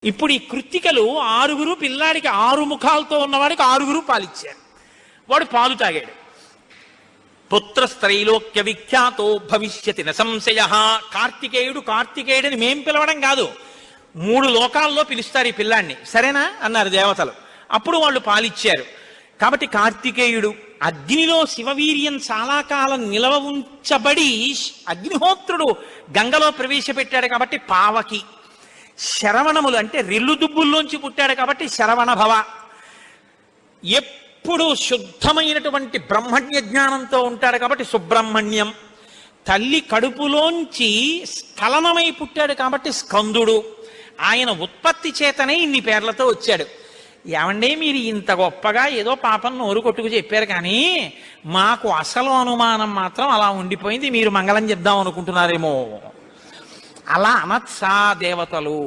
ఇప్పుడు ఈ కృత్తికలు 6 పిల్లాడికి 6 ముఖాలతో ఉన్నవాడికి 6 పాలిచ్చారు. వాడు పాలు తాగాడు. పుత్రస్త్రైలోక్య విఖ్యాతో భవిష్యతి న సంశయ. కార్తికేయుడని మేం పిలవడం కాదు, 3 లోకాల్లో పిలుస్తారు ఈ పిల్లాన్ని. సరేనా అన్నారు దేవతలు. అప్పుడు వాళ్ళు పాలిచ్చారు. కాబట్టి కార్తికేయుడు అగ్నిలో శివవీర్యం చాలా కాలం నిలవ ఉంచబడి అగ్నిహోత్రుడు గంగలో ప్రవేశపెట్టాడు కాబట్టి పావకి. శరవణములు అంటే రెల్లు దుబ్బుల్లోంచి పుట్టాడు కాబట్టి శరవణ భవ. ఎప్పుడు శుద్ధమైనటువంటి బ్రహ్మణ్య జ్ఞానంతో ఉంటాడు కాబట్టి సుబ్రహ్మణ్యం. తల్లి కడుపులోంచి స్ఖలనమై పుట్టాడు కాబట్టి స్కందుడు. ఆయన ఉత్పత్తి చేతనే ఇన్ని పేర్లతో వచ్చాడు. ఏమంటే మీరు ఇంత గొప్పగా ఏదో పాపం నోరు కొట్టుకు చెప్పారు, కానీ మాకు అసలు అనుమానం మాత్రం అలా ఉండిపోయింది. మీరు మంగళం చెప్దాం అనుకుంటున్నారేమో. అలా అనత్సా దేవతలు.